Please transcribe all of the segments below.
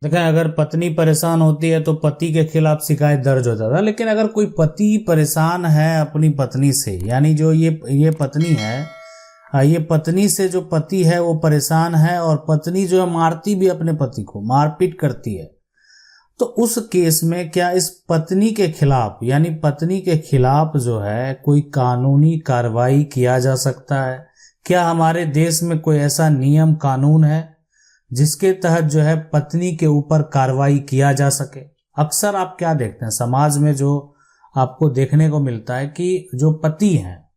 देखें, अगर पत्नी परेशान होती है तो पति के खिलाफ शिकायत दर्ज हो जाता है। लेकिन अगर कोई पति परेशान है अपनी पत्नी से, यानी जो ये पत्नी है, ये पत्नी से जो पति है वो परेशान है और पत्नी जो है मारती भी अपने पति को, मारपीट करती है, तो उस केस में क्या इस पत्नी के खिलाफ, यानी पत्नी के खिलाफ जो है कोई कानूनी कार्रवाई किया जा सकता है? क्या हमारे देश में कोई ऐसा नियम कानून है जिसके तहत जो है पत्नी के ऊपर कार्रवाई किया जा सके? अक्सर आप क्या देखते हैं समाज में, जो आपको देखने को मिलता है कि जो पति हैं,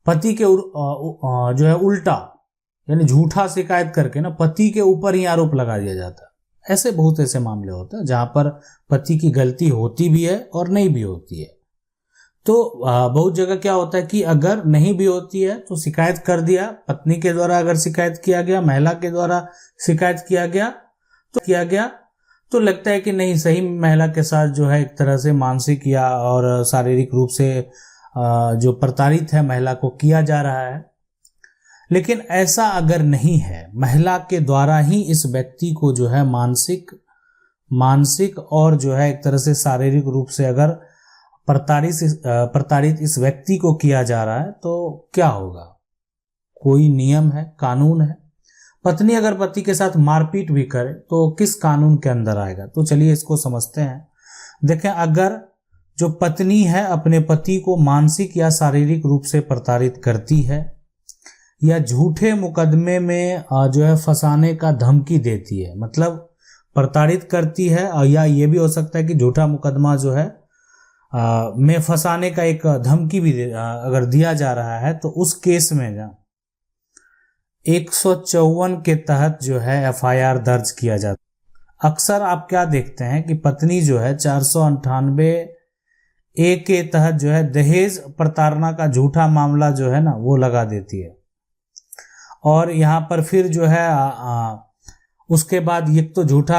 पति के जो है उल्टा, यानी झूठा शिकायत करके ना पति के ऊपर ही आरोप लगा दिया जाता है। ऐसे बहुत ऐसे मामले होते हैं जहां पर पति की गलती होती भी है और नहीं भी होती है। तो बहुत जगह क्या होता है कि अगर नहीं भी होती है तो शिकायत कर दिया, पत्नी के द्वारा अगर शिकायत किया गया, महिला के द्वारा शिकायत किया गया तो लगता है कि नहीं, सही महिला के साथ जो है एक तरह से मानसिक या और शारीरिक रूप से जो प्रताड़ित है महिला को किया जा रहा है। लेकिन ऐसा अगर नहीं है, महिला के द्वारा ही इस व्यक्ति को जो है मानसिक और जो है एक तरह से शारीरिक रूप से अगर प्रताड़ित इस व्यक्ति को किया जा रहा है तो क्या होगा? कोई नियम है, कानून है। पत्नी अगर पति के साथ मारपीट भी करे तो किस कानून के अंदर आएगा? तो चलिए इसको समझते हैं। देखें, अगर जो पत्नी है अपने पति को मानसिक या शारीरिक रूप से प्रताड़ित करती है या झूठे मुकदमे में जो है फंसाने का धमकी देती है, मतलब प्रताड़ित करती है, या ये भी हो सकता है कि झूठा मुकदमा जो है में फंसाने का एक धमकी भी अगर दिया जा रहा है, तो उस केस में 154 के तहत जो है FIR दर्ज किया जाता है। अक्सर आप क्या देखते हैं कि पत्नी जो है 498A के तहत जो है दहेज प्रताड़ना का झूठा मामला जो है ना वो लगा देती है, और यहाँ पर फिर जो है उसके बाद ये तो झूठा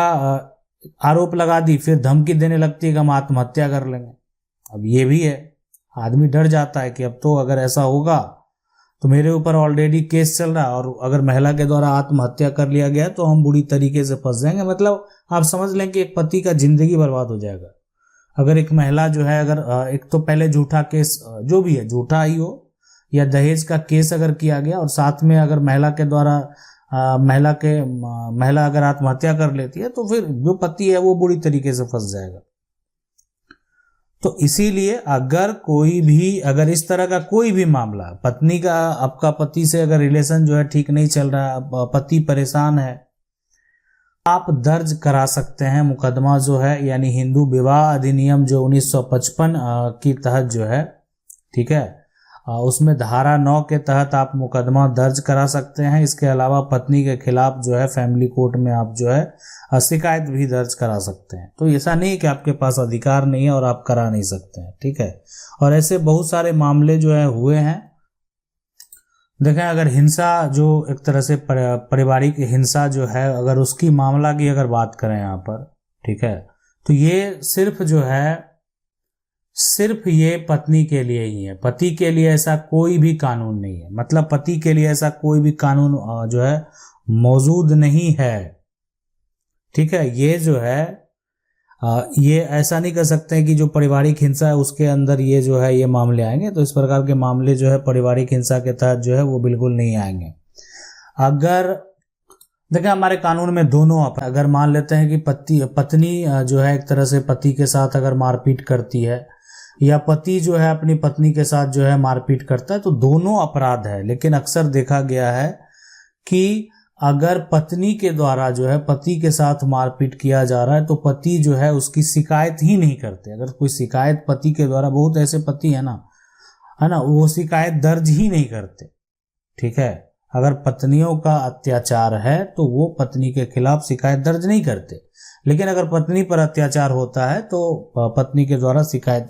आरोप लगा दी, फिर धमकी देने लगती है कि हम आत्महत्या कर लेंगे। अब ये भी है, आदमी डर जाता है कि अब तो अगर ऐसा होगा तो मेरे ऊपर ऑलरेडी केस चल रहा है, और अगर महिला के द्वारा आत्महत्या कर लिया गया तो हम बुरी तरीके से फंस जाएंगे। मतलब आप समझ लें कि एक पति का जिंदगी बर्बाद हो जाएगा। अगर एक महिला जो है, अगर एक तो पहले झूठा केस जो भी है, झूठा ही हो या दहेज का केस अगर किया गया, और साथ में अगर महिला के द्वारा महिला अगर आत्महत्या कर लेती है तो फिर जो पति है वो बुरी तरीके से फंस जाएगा। तो इसीलिए अगर इस तरह का कोई भी मामला, पत्नी का, आपका पति से अगर रिलेशन जो है ठीक नहीं चल रहा, पति परेशान है, आप दर्ज करा सकते हैं मुकदमा जो है, यानी हिंदू विवाह अधिनियम जो 1955 की तहत जो है, ठीक है, उसमें धारा 9 के तहत आप मुकदमा दर्ज करा सकते हैं। इसके अलावा पत्नी के खिलाफ जो है फैमिली कोर्ट में आप जो है शिकायत भी दर्ज करा सकते हैं। तो ऐसा नहीं कि आपके पास अधिकार नहीं है और आप करा नहीं सकते हैं, ठीक है। और ऐसे बहुत सारे मामले जो है हुए हैं। देखें, अगर हिंसा जो एक तरह से पारिवारिक हिंसा जो है, अगर उसकी मामला की अगर बात करें यहाँ पर, ठीक है, तो ये सिर्फ ये पत्नी के लिए ही है। पति के लिए ऐसा कोई भी कानून नहीं है, मतलब पति के लिए ऐसा कोई भी कानून जो है मौजूद नहीं है, ठीक है। ये जो है ये ऐसा नहीं कर सकते हैं कि जो पारिवारिक हिंसा है उसके अंदर ये जो है ये मामले आएंगे। तो इस प्रकार के मामले जो है पारिवारिक हिंसा के तहत जो है वो बिल्कुल नहीं आएंगे। अगर देखिए, हमारे कानून में दोनों, अगर मान लेते हैं कि पत्नी जो है एक तरह से पति के साथ अगर मारपीट करती है, या पति जो है अपनी पत्नी के साथ जो है मारपीट करता है, तो दोनों अपराध है। लेकिन अक्सर देखा गया है कि अगर पत्नी के द्वारा जो है पति के साथ मारपीट किया जा रहा है तो पति जो है उसकी शिकायत ही नहीं करते। अगर कोई शिकायत पति के द्वारा, बहुत ऐसे पति है ना, वो शिकायत दर्ज ही नहीं करते, ठीक है। अगर पत्नियों का अत्याचार है तो वो पत्नी के खिलाफ शिकायत दर्ज नहीं करते। लेकिन अगर पत्नी पर अत्याचार होता है तो पत्नी के द्वारा शिकायत,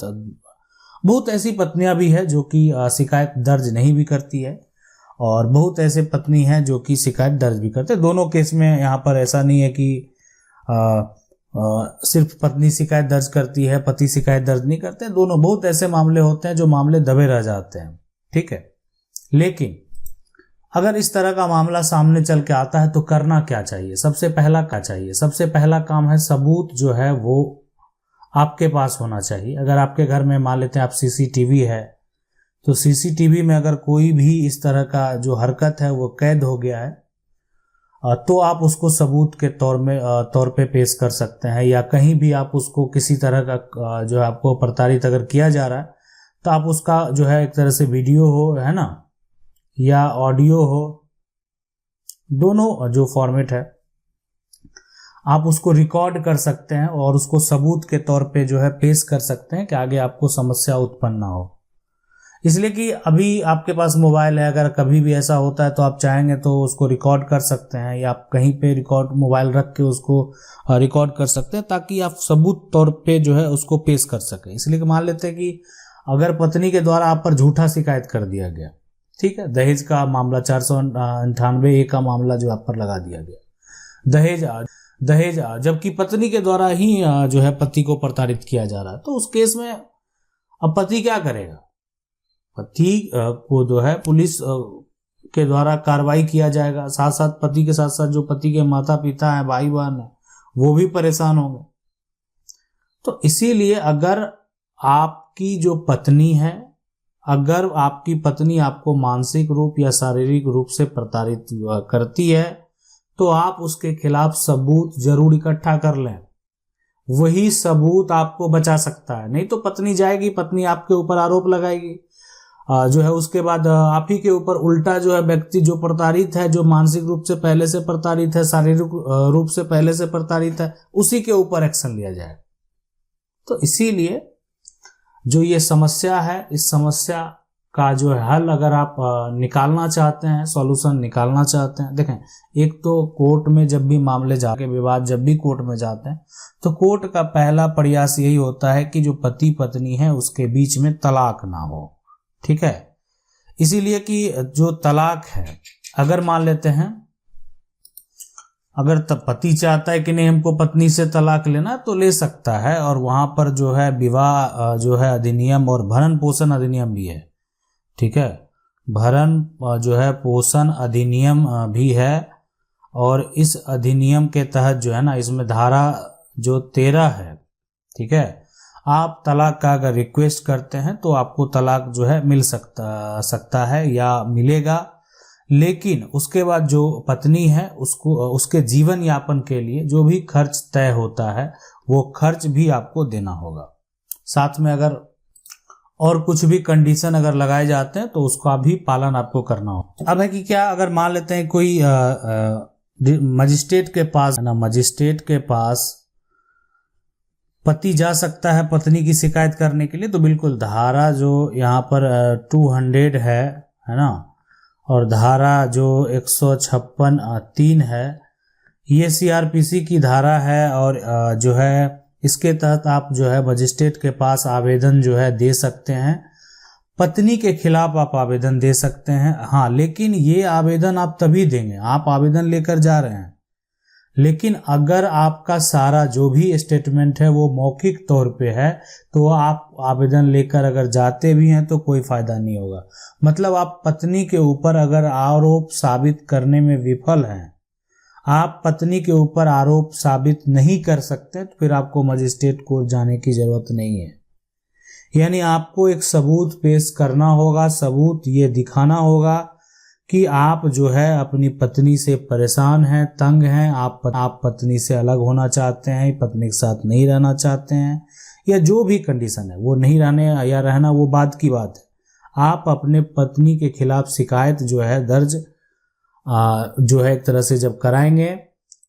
बहुत ऐसी पत्नियां भी है जो कि शिकायत दर्ज नहीं भी करती है, और बहुत ऐसे पत्नी हैं जो कि शिकायत दर्ज भी करते हैं। दोनों केस में यहाँ पर ऐसा नहीं है कि सिर्फ पत्नी शिकायत दर्ज करती है, पति शिकायत दर्ज नहीं करते। दोनों, बहुत ऐसे मामले होते हैं जो मामले दबे रह जाते हैं, ठीक है। लेकिन अगर इस तरह का मामला सामने चल के आता है तो करना क्या चाहिए? सबसे पहला काम है सबूत जो है वो आपके पास होना चाहिए। अगर आपके घर में मान लेते हैं आप सीसीटीवी है, तो सीसीटीवी में अगर कोई भी इस तरह का जो हरकत है वो कैद हो गया है तो आप उसको सबूत के तौर पे पेश कर सकते हैं, या कहीं भी आप उसको किसी तरह का जो है आपको प्रताड़ित अगर किया जा रहा है तो आप उसका जो है एक तरह से वीडियो हो, है ना, या ऑडियो हो, दोनों जो फॉर्मेट है आप उसको रिकॉर्ड कर सकते हैं और उसको सबूत के तौर पे जो है पेश कर सकते हैं कि आगे आपको समस्या उत्पन्न ना हो। इसलिए कि अभी आपके पास मोबाइल है, अगर कभी भी ऐसा होता है तो आप चाहेंगे तो उसको रिकॉर्ड कर सकते हैं, या आप कहीं पे मोबाइल रख के उसको रिकॉर्ड कर सकते हैं ताकि आप सबूत तौर पे जो है उसको पेश कर सकें। इसलिए कि मान लेते हैं कि अगर पत्नी के द्वारा आप पर झूठा शिकायत कर दिया गया, ठीक है, दहेज का मामला 498A का मामला जो आप पर लगा दिया गया, दहेज जबकि पत्नी के द्वारा ही जो है पति को प्रताड़ित किया जा रहा है, तो उस केस में अब पति क्या करेगा? पति को जो है पुलिस के द्वारा कार्रवाई किया जाएगा, साथ साथ पति के साथ साथ जो पति के माता पिता हैं, भाई बहन हैं, वो भी परेशान होंगे। तो इसीलिए अगर आपकी जो पत्नी है, अगर आपकी पत्नी आपको मानसिक रूप या शारीरिक रूप से प्रताड़ित करती है तो आप उसके खिलाफ सबूत जरूर इकट्ठा कर लें। वही सबूत आपको बचा सकता है। नहीं तो पत्नी जाएगी, पत्नी आपके ऊपर आरोप लगाएगी, जो है उसके बाद आप ही के ऊपर उल्टा जो है व्यक्ति जो प्रताड़ित है, जो मानसिक रूप से पहले से प्रताड़ित है, शारीरिक रूप से पहले से प्रताड़ित है, उसी के ऊपर एक्शन लिया जाए। तो इसीलिए जो ये समस्या है, इस समस्या का जो है हल अगर आप निकालना चाहते हैं, सॉल्यूशन निकालना चाहते हैं, देखें, एक तो कोर्ट में जब भी मामले जाके विवाद जब भी कोर्ट में जाते हैं तो कोर्ट का पहला प्रयास यही होता है कि जो पति पत्नी है उसके बीच में तलाक ना हो, ठीक है। इसीलिए कि जो तलाक है, अगर मान लेते हैं अगर पति चाहता है कि नहीं हमको पत्नी से तलाक लेना तो ले सकता है, और वहां पर जो है विवाह जो है अधिनियम और भरण पोषण अधिनियम भी है, ठीक है, भरण जो है पोषण अधिनियम भी है। और इस अधिनियम के तहत जो है ना, इसमें धारा जो 13 है, ठीक है, आप तलाक का अगर रिक्वेस्ट करते हैं तो आपको तलाक जो है मिल सकता है या मिलेगा। लेकिन उसके बाद जो पत्नी है उसको उसके जीवन यापन के लिए जो भी खर्च तय होता है वो खर्च भी आपको देना होगा। साथ में अगर और कुछ भी कंडीशन अगर लगाए जाते हैं तो उसका भी पालन आपको करना होगा। अब है कि क्या, अगर मान लेते हैं कोई मजिस्ट्रेट के पास ना, मजिस्ट्रेट के पास पति जा सकता है पत्नी की शिकायत करने के लिए, तो बिल्कुल धारा जो यहाँ पर 200 है ना, और धारा जो 156(3) है, ये सीआरपीसी की धारा है, और जो है इसके तहत आप जो है मजिस्ट्रेट के पास आवेदन जो है दे सकते हैं, पत्नी के खिलाफ आप आवेदन दे सकते हैं। हाँ, लेकिन ये आवेदन आप तभी देंगे, आप आवेदन लेकर जा रहे हैं, लेकिन अगर आपका सारा जो भी स्टेटमेंट है वो मौखिक तौर पे है तो आप आवेदन लेकर अगर जाते भी हैं तो कोई फायदा नहीं होगा। मतलब आप पत्नी के ऊपर अगर आरोप साबित करने में विफल हैं, आप पत्नी के ऊपर आरोप साबित नहीं कर सकते, तो फिर आपको मजिस्ट्रेट कोर्ट जाने की जरूरत नहीं है। यानी आपको एक सबूत पेश करना होगा, सबूत ये दिखाना होगा कि आप जो है अपनी पत्नी से परेशान हैं, तंग हैं, आप पत्नी से अलग होना चाहते हैं, पत्नी के साथ नहीं रहना चाहते हैं, या जो भी कंडीशन है वो नहीं रहने या रहना वो बात की बात है। आप अपने पत्नी के खिलाफ शिकायत जो है दर्ज जो है एक तरह से जब कराएंगे,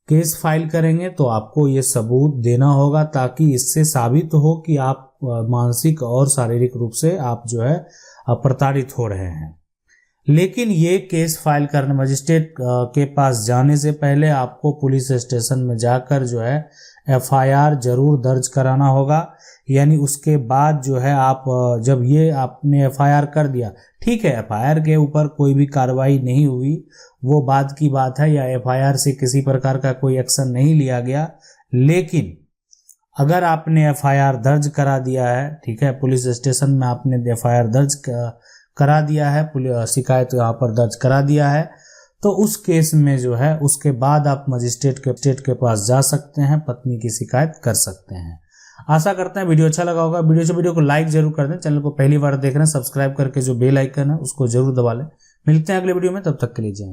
केस फाइल करेंगे, तो आपको ये सबूत देना होगा ताकि इससे साबित हो कि आप मानसिक और शारीरिक रूप से आप जो है प्रताड़ित हो रहे हैं। लेकिन ये केस फाइल करने मजिस्ट्रेट के पास जाने से पहले आपको पुलिस स्टेशन में जाकर जो है एफआईआर जरूर दर्ज कराना होगा। यानी उसके बाद जो है आप जब ये आपने एफआईआर कर दिया, ठीक है, एफआईआर के ऊपर कोई भी कार्रवाई नहीं हुई वो बात की बात है, या एफआईआर से किसी प्रकार का कोई एक्शन नहीं लिया गया, लेकिन अगर आपने एफआईआर दर्ज करा दिया है, ठीक है, पुलिस स्टेशन में आपने एफआईआर दर्ज करा दिया है, शिकायत यहाँ पर दर्ज करा दिया है, तो उस केस में जो है उसके बाद आप मजिस्ट्रेट के पास जा सकते हैं, पत्नी की शिकायत कर सकते हैं। आशा करते हैं वीडियो अच्छा लगा होगा। वीडियो को लाइक जरूर कर दें। चैनल को पहली बार देख रहे हैं, सब्सक्राइब करके जो बेल आइकन है उसको जरूर दबा लें। मिलते हैं अगले वीडियो में, तब तक के लिए जय हिंद।